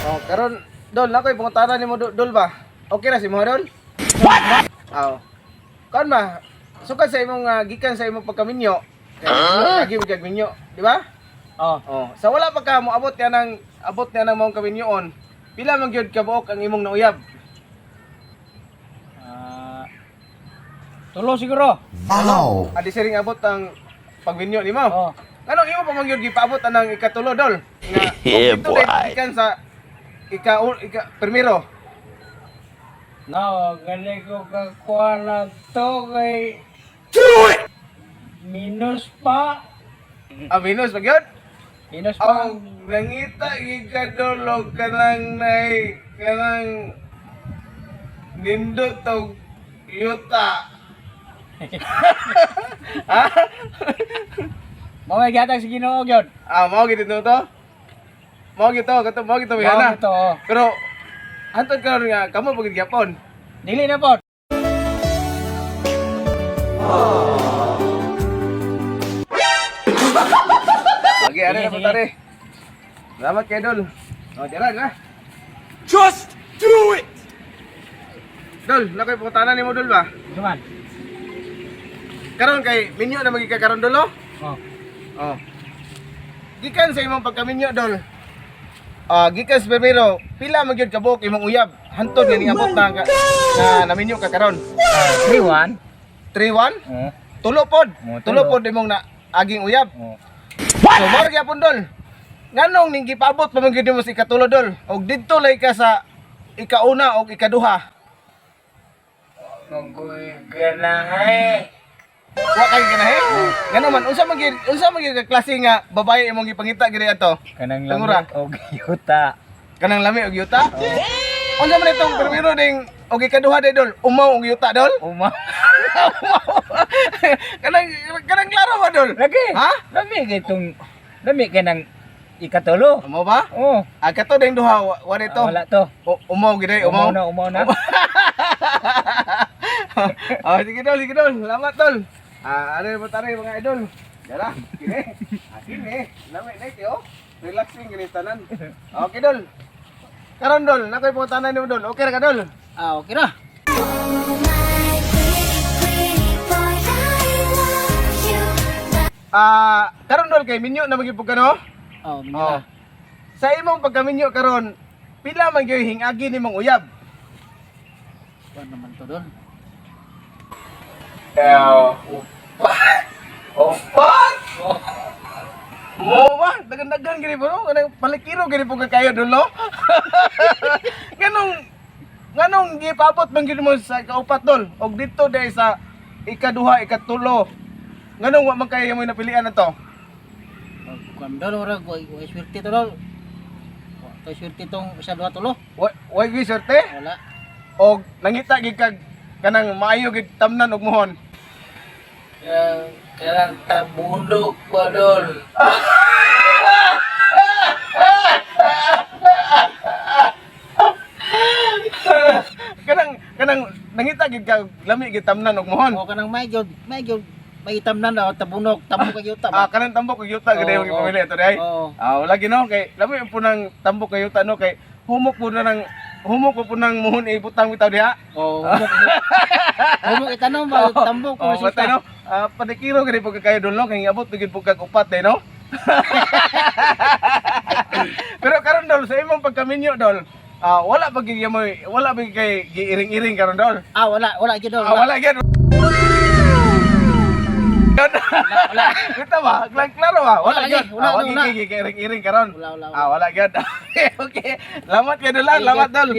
Oh, karon dol nakoy pangutanan nimo dol ba? Okay na si mo dol? Aw. Kan ba? Sukad sa imong gikan sa imong pagkaminyo. Kay lagi kag minyo, di ba? Oh. Oh, sa wala pa ka mo abot niya ng mong kaminyoon. Pila man gyud ka buok ang imong nauyab? Tulo siguro. Wow! Adi siring abot ang pagminyo nimo. Oh. Anong imo pa man gyud gipaabot anang ikatulo dol? Nga Yeah, ito boy. gikan sa ika primero. No, galing ko kakuha na to kay minus pa. Minus pa gyud? Minus pa. Ang nangita ikadulog kanang nay kanang nindot og yuta. Ha? Mga gatag sa Ginoo gyud. Mao gid to to. Mao gid to, mao gid to bihana. Ito. Pero antod karon nga kamo pagid gyapon. Dili na po. Lagi ari na Sige, putari. Salamat kay Dol. Oh, tira na. Just do it! Dol, nakoy pangutanan nimo Dol ba? Duman. Karon kay minyo na magikakaron Dol oh. Oh. Oh. Gikan sa imong pagkaminyo Dol. Gikan sa primero, pila man gyud ka buok imong uyab? Hantod nga niabot na naminyo ka karon. 3-1. 3-1? Oh. Tulo pod. Oh, Tulo tulo. pod imong na aging uyab. Oh. So mao gyapon Dol. Nganong ning gipaabot pa man gyud mo sa ikatulo Dol? Og didto lay ka sa ikauna og ikaduha. Magoy ganang ay. Wa kay ganahe. Ngano man unsa man gyud ka klase nga babae imong gipangita giri ato? Kanang Tangura. lamig og yuta. Kanang lami og yuta? Unsa man itong primero ding og ikaduha day Dol? Umaw og yuta Dol? Uma. kanang klaro ba Dol? Lagi. Ha? Lami kanang ikatulo. Umaw ba? Oh. Kato ding duha wa dito. Wala to. Umaw gid umaw. Umaw na. Sige Dol. Salamat Dol. Ano mo tari mga idol? Dara, kini. Kini. Lami na ito. Relaxing gini tanan. Okay Dol. Karon Dol, nakoy pangutanan nimo Dol. Okay ra ka Dol? Okay na. Karon Dol kay minyo na magipog ka no? Oh, Oh. Sa imong pagkaminyo karon, pila man gyud hingagi nimong uyab? Ano naman to doon? Opat. Mo ba? Dagan-dagan gini po no? Kanang palikiro gini po kayo Dol no? Nganong gipabot man gyud mo sa kaupat Dol? Og dito dai sa ikaduha, ikatulo. Nganong wa man kayo mo napilian na to? Kuan doon ora ko swerte to doon. Kay swerte tong isa duha tulo. Wa gyud sorte? Wala. Og nangita gid kag kanang maayo gid tamnan og muhon. Karang tabundok pa doon. Kanang nangita gid kag lami gid tamnan og muhon. O kanang may itam na daw tabunok, tambok kay yuta. Kanang tambok og yuta gid yung pamilya to dai. Oo. Lagi no kay lami po nang tambok kag yuta no kay humok po nang muhon ibutang bitaw diha. Oo. Humok itanong ba tambok ko Oh, batay no. Padikiro gid po kayo Dol no kay abot gid po kag upat dai no. Pero karon Dol sa imong pagkaminyo Dol, wala pa kay giiring-iring karon Dol. Wala gyud doon. Wala gyud. Wala. Kita ba? Klaro ba? Wala gyud. Wala giiring-iring karon. Wala. Wala gyud. Okay. Salamat kay Dol. Salamat Dol.